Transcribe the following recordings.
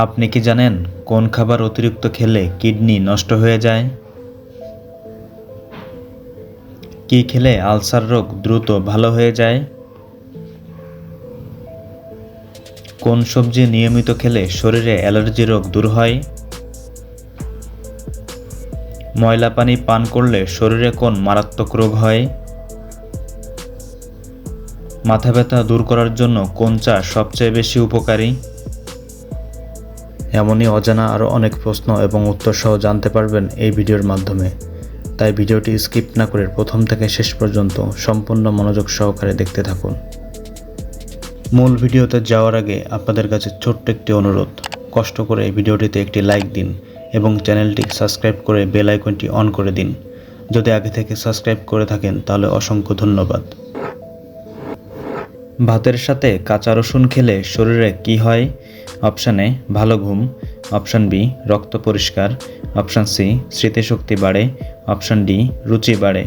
আপনি কি জানেন কোন খাবার অতিরিক্ত খেলে কিডনি নষ্ট হয়ে যায়? কি খেলে আলসার রোগ দ্রুত ভালো হয়ে যায়? কোন সবজি নিয়মিত খেলে শরীরে অ্যালার্জি রোগ দূর হয়? ময়লা পানি পান করলে শরীরে কোন মারাত্মক রোগ হয়? মাথা ব্যথা দূর করার জন্য কোন চা সবচেয়ে বেশি উপকারী? এমনই অজানা আরও অনেক প্রশ্ন এবং উত্তর সহ জানতে পারবেন এই ভিডিওর মাধ্যমে। তাই ভিডিওটি স্কিপ না করে প্রথম থেকে শেষ পর্যন্ত সম্পূর্ণ মনোযোগ সহকারে দেখতে থাকুন। মূল ভিডিওতে যাওয়ার আগে আপনাদের কাছে ছোট্ট একটি অনুরোধ, কষ্ট করে এই ভিডিওটিতে একটি লাইক দিন এবং চ্যানেলটি সাবস্ক্রাইব করে বেল আইকনটি অন করে দিন। যদি আগে থেকে সাবস্ক্রাইব করে থাকেন তাহলে অসংখ্য ধন্যবাদ। ভাতের সাথে কাঁচা রসুন খেলে শরীরে কি হয়? অপশান এ ভালো ঘুম, অপশান বি রক্ত পরিষ্কার, অপশান সি স্মৃতিশক্তি বাড়ে, অপশান ডি রুচি বাড়ে।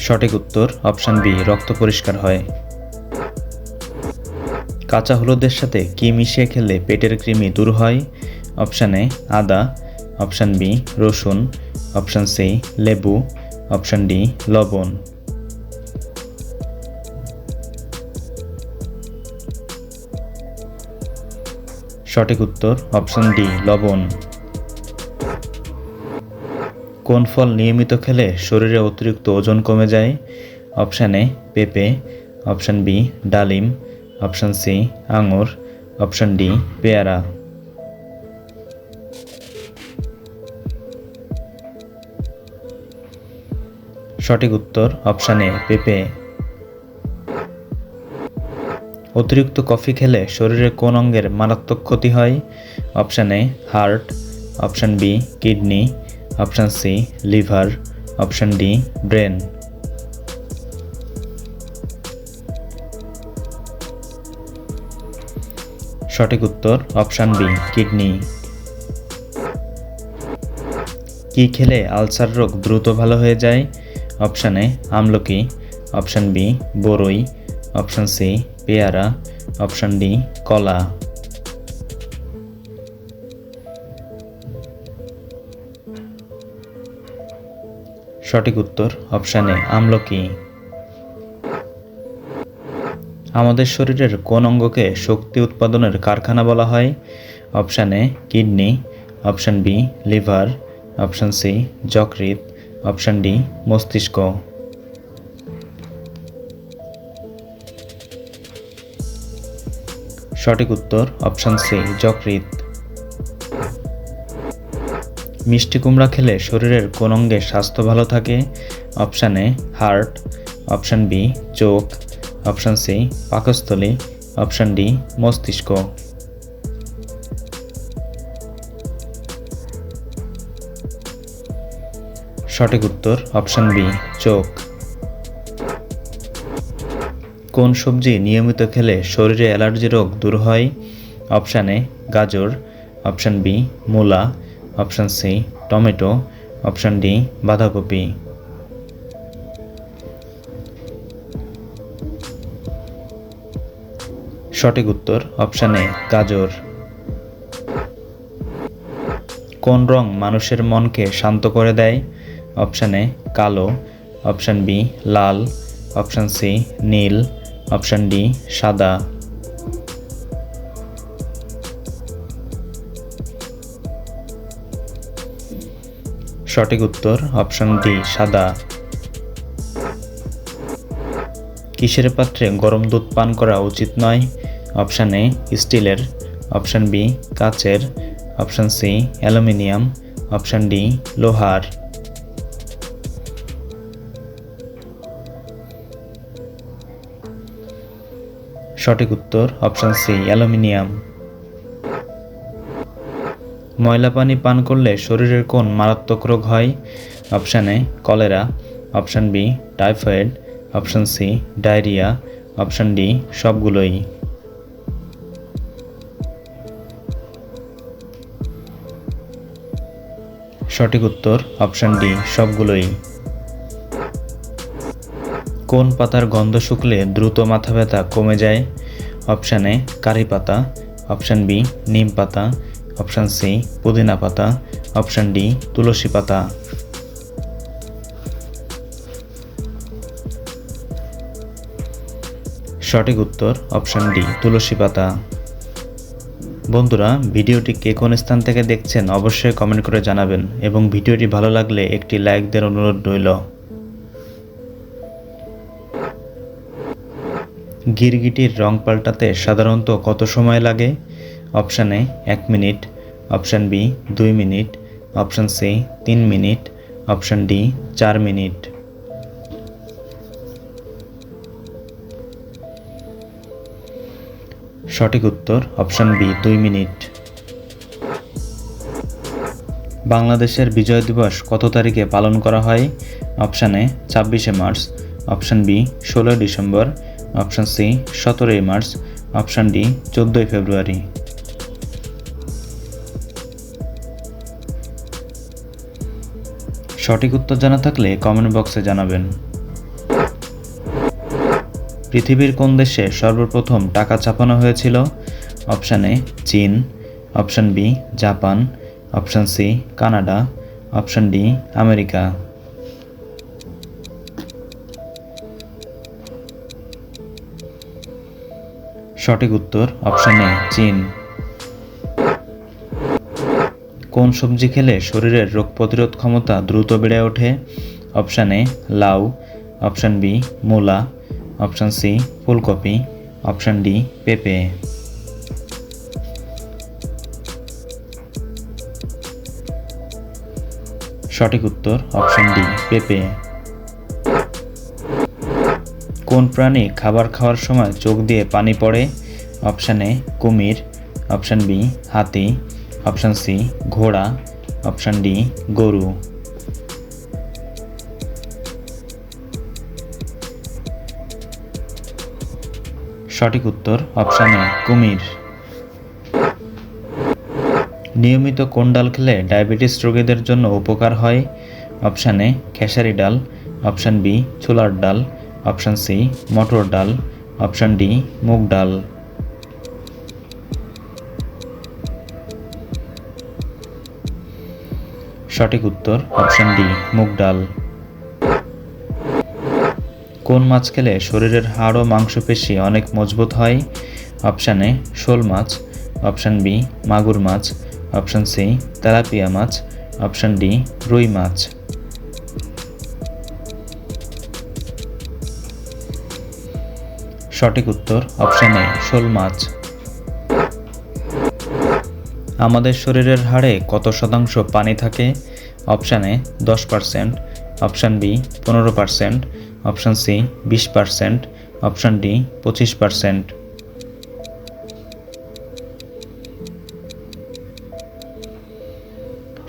সঠিক উত্তর অপশান বি রক্ত পরিষ্কার হয়। কাঁচা হলুদের সাথে কি মিশিয়ে খেলে পেটের কৃমি দূর হয়? অপশান এ আদা, অপশান বি রসুন, অপশান সি লেবু, অপশান ডি লবণ। সঠিক উত্তর অপশান ডি লবণ। কোন ফল নিয়মিত খেলে শরীরে অতিরিক্ত ওজন কমে যায়? অপশান এ পেঁপে, অপশান বি ডালিম, অপশান সি আঙুর, অপশান ডি পেয়ারা। সঠিক উত্তর অপশান এ পেঁপে। অতিরিক্ত কফি খেলে শরীরের কোন অঙ্গের মারাত্মক ক্ষতি হয়? Option A heart, option B kidney, option C liver, option D brain. সঠিক উত্তর অপশান বি কিডনি। কি খেলে আলসার রোগ দ্রুত ভালো হয়ে যায়? অপশান এ আমলকি, অপশান বি বরই, অপশান সি পেয়ারা, অপশান ডি কলা। সঠিক উত্তর অপশান এ আমলকি। আমাদের শরীরের কোন অঙ্গকে শক্তি উৎপাদনের কারখানা বলা হয়? Option A kidney, option B liver, option C যকৃৎ, অপশান ডি মস্তিষ্ক। সঠিক উত্তর অপশান সি যকৃৎ। মিষ্টি কুমড়া খেলে শরীরের কোন অঙ্গের স্বাস্থ্য ভালো থাকে? Option A heart, option B চোখ, অপশান সি পাকস্থলী, অপশান ডি মস্তিষ্ক। সঠিক উত্তর অপশান বি চোখ। কোন সবজি নিয়মিত খেলে শরীরে অ্যালার্জি রোগ দূর হয়? অপশান এ গাজর, অপশান বি মূলা, option C tomato, option D বাঁধাকপি। সঠিক উত্তর অপশান এ গাজর। কোন রং মানুষের মনকে শান্ত করে দেয়? অপশান এ কালো, অপশান বি লাল, অপশান সি নীল, অপশান ডি সাদা। সঠিক উত্তর অপশান ডি সাদা। কিসের পাত্রে গরম দুধ পান করা উচিত নয়? অপশান এ স্টিলের, অপশান বি কাচের, option C aluminium, option D লোহার। সঠিক উত্তর অপশান সি অ্যালুমিনিয়াম। ময়লা পানি পান করলে শরীরের কোন মারাত্মক রোগ হয়? Option A cholera, option B typhoid, option C diarrhoea, option D সবগুলোই। সঠিক উত্তর অপশান ডি সবগুলোই। কোন পাতার গন্ধ শুকলে দ্রুত মাথা ব্যথা কমে যায়? অপশান এ কারি পাতা, অপশান বি নিম পাতা, অপশান সি পুদিনা পাতা, অপশান ডি তুলসী পাতা। সঠিক উত্তর অপশান ডি তুলসী পাতা। বন্ধুরা, ভিডিওটি কে কোন স্থান থেকে দেখছেন অবশ্যই কমেন্ট করে জানাবেন এবং ভিডিওটি ভালো লাগলে একটি লাইক দেওয়ার অনুরোধ রইল। গিরগিটির রং পাল্টাতে সাধারণত কত সময় লাগে? Option A 1 minute, option B 2 minute, option C 3 minute, option D 4 minute. সঠিক উত্তর অপশান বি 2 মিনিট। বাংলাদেশের বিজয় দিবস কত তারিখে পালন করা হয়? অপশান এ 26শে March, option B 16 December, option C 17 March, option D 14 February. সঠিক উত্তর জানা থাকলে কমেন্ট বক্সে জানাবেন। পৃথিবীর কোন দেশে সর্বপ্রথম টাকা ছাপানো হয়েছিল? অপশান এ চীন, option B Japan, option C Canada, option D America. সঠিক উত্তর অপশান এ চীন। কোন সবজি খেলে শরীরের রোগ প্রতিরোধ ক্ষমতা দ্রুত বেড়ে ওঠে? অপশান এ লাউ, অপশান বি মূলা, অপশান সি ফুলকপি, অপশান ডি পেঁপে। সঠিক উত্তর অপশান ডি পেঁপে। কোন প্রাণী খাবার খাওয়ার সময় চোখ দিয়ে পানি পড়ে? অপশান এ কুমির, অপশান বি হাতি, অপশান সি ঘোড়া, অপশান ডি গরু। সঠিক উত্তর অপশান এ কুমির। নিয়মিত কোন ডাল খেলে ডায়াবেটিস রোগীদের জন্য উপকার হয়? অপশান এ খেসারি ডাল, অপশান বি ছোলার ডাল, অপশান সি মটর ডাল, অপশান ডি মুগ ডাল। সঠিক উত্তর অপশান ডি মুগ ডাল। কোন মাছ খেলে শরীরের হাড় ও মাংসপেশি অনেক মজবুত হয়? অপশান এ শোল মাছ, অপশান বি মাগুর মাছ, অপশান সি তেলাপিয়া মাছ, অপশান ডি রুই মাছ। সঠিক উত্তর অপশান এ শোল মাছ। আমাদের শরীরের হাড়ে কত শতাংশ পানি থাকে? Option A 10%, option B 15%, option C 20%, option D 25%।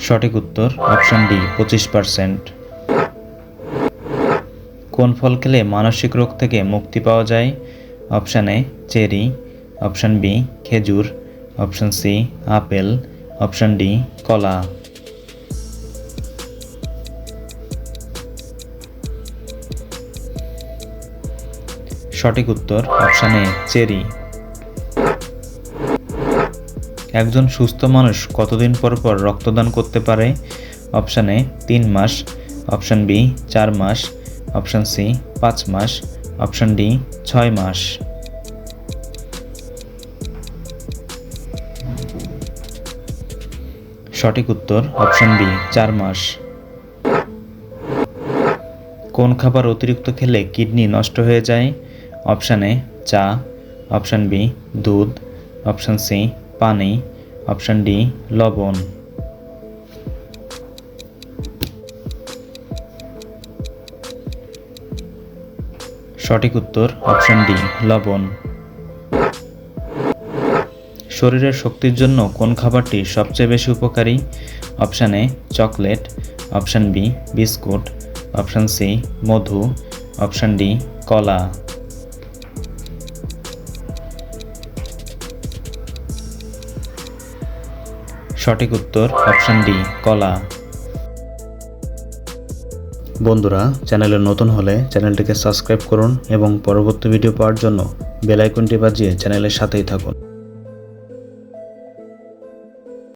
সঠিক উত্তর অপশান ডি 25%। কোন ফল খেলে মানসিক রোগ থেকে মুক্তি পাওয়া যায়? Option A cherry, option B খেজুর, option C apple, option D কলা। সঠিক উত্তর অপশান এ চেরি। একজন সুস্থ মানুষ কতদিন পর পর রক্তদান করতে পারে? অপশান এ 3 মাস, অপশান বি 4 মাস, অপশান সি 5 মাস, অপশান ডি 6 মাস। সঠিক উত্তর অপশান বি 4 মাস। কোন খাবার অতিরিক্ত খেলে কিডনি নষ্ট হয়ে যায়? অপশান এ চা, অপশান বি দুধ, অপশান সি পানি, অপশান ডি লবণ। সঠিক উত্তর অপশান ডি লবণ। শরীরের শক্তির জন্য কোন খাবারটি সবচেয়ে বেশি উপকারী? Option A chocolate, option B biscuit, option C মধু, অপশান ডি কলা। সঠিক উত্তর অপশান ডি কলা। বন্ধুরা, চ্যানেলে নতুন হলে চ্যানেলটিকে সাবস্ক্রাইব করুন এবং পরবর্তী ভিডিও পাওয়ার জন্য বেল আইকনটি বাজিয়ে চ্যানেলের সাথেই থাকুন।